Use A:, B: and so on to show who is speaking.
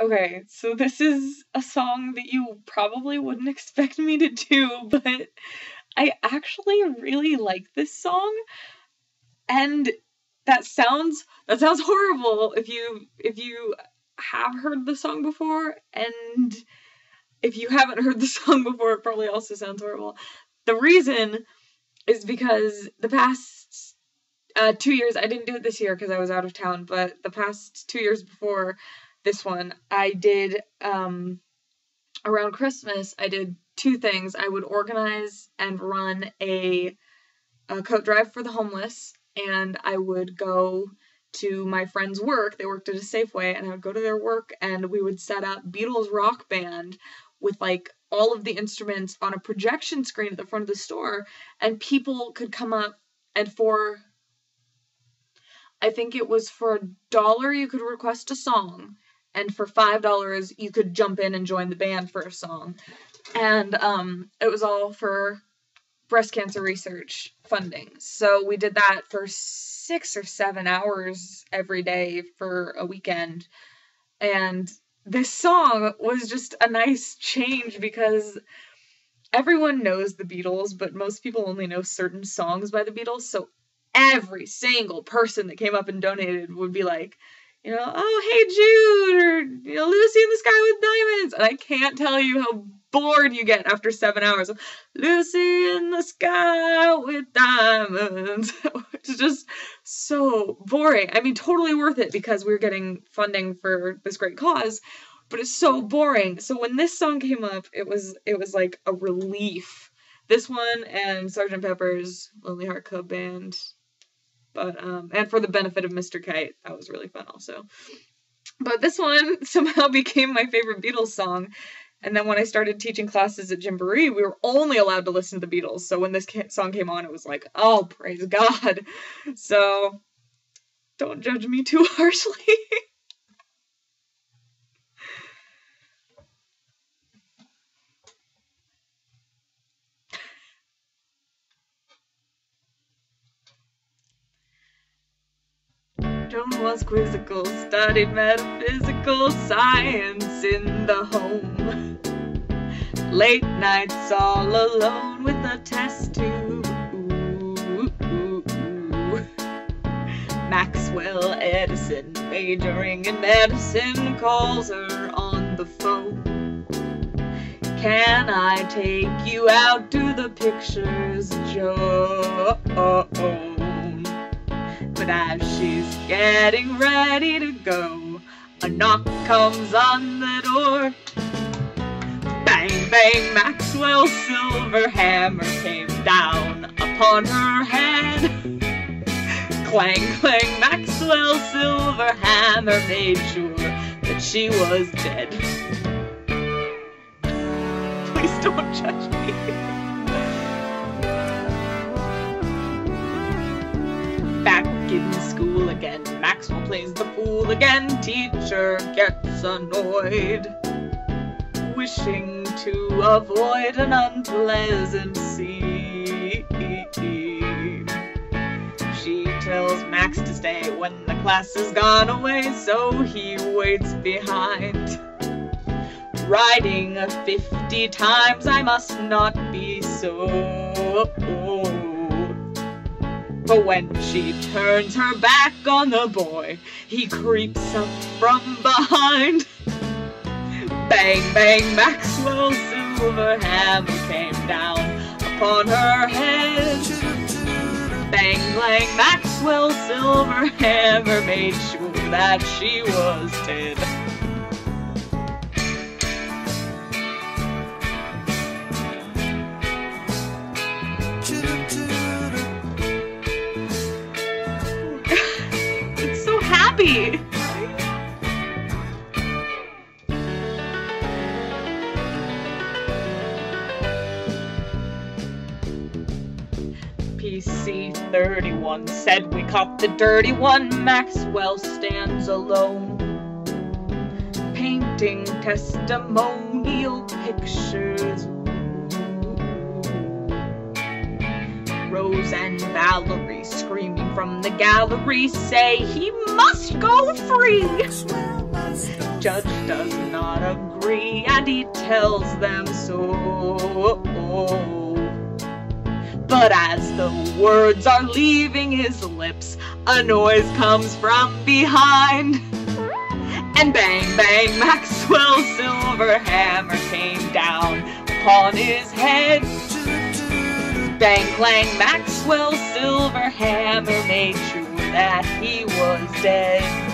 A: Okay, so this is a song that you probably wouldn't expect me to do, but I actually really like this song, and that sounds horrible if you have heard the song before, and if you haven't heard the song before, it probably also sounds horrible. The reason is because the past 2 years, I didn't do it this year because I was out of town, but the past 2 years before this one, I did, around Christmas, I did two things. I would organize and run a coat drive for the homeless, and I would go to my friend's work. They worked at a Safeway, and I would go to their work, and we would set up Beatles Rock Band with, like, all of the instruments on a projection screen at the front of the store, and people could come up, and I think it was for $1 you could request a song, and for $5 you could jump in and join the band for a song. And it was all for breast cancer research funding. So we did that for 6 or 7 hours every day for a weekend. And this song was just a nice change because everyone knows the Beatles, but most people only know certain songs by the Beatles. So every single person that came up and donated would be like, oh, hey Jude, or, Lucy in the Sky with Diamonds. And I can't tell you how bored you get after 7 hours of Lucy in the Sky with Diamonds. It's just so boring. I mean, totally worth it because we're getting funding for this great cause, but it's so boring. So when this song came up, it was like a relief. This one and Sgt. Pepper's Lonely Heart Club Band. But, and for the benefit of Mr. Kite, that was really fun also. But this one somehow became my favorite Beatles song. And then when I started teaching classes at Gymboree, we were only allowed to listen to the Beatles. So when this song came on, it was like, oh, praise God. So don't judge me too harshly. John was quizzical, studied metaphysical science in the home. Late nights all alone with a test tube. Maxwell Edison, majoring in medicine, calls her on the phone. Can I take you out to the pictures, Joan? But as she's getting ready to go, a knock comes on the door. Bang, bang, Maxwell's silver hammer came down upon her head. Clang, clang, Maxwell's silver hammer made sure that she was dead. Please don't judge me. Back in school again, Maxwell plays the fool again. Teacher gets annoyed, wishing to avoid an unpleasant scene. She tells Max to stay when the class has gone away, so he waits behind, writing 50 times, I must not be so. But when she turns her back on the boy, he creeps up from behind. Bang, bang, Maxwell's silver hammer came down upon her head. Bang, bang, Maxwell's silver hammer made sure that she was dead. It's so happy! PC 31 said we caught the dirty one. Maxwell stands alone, painting testimonial pictures. Rose and Valerie, screaming from the gallery, say he must go free. judge does not agree, and he tells them so. But as the words are leaving his lips, a noise comes from behind. And bang, bang, Maxwell's silver hammer came down upon his head. Bang, clang, Maxwell's silver hammer made sure that he was dead.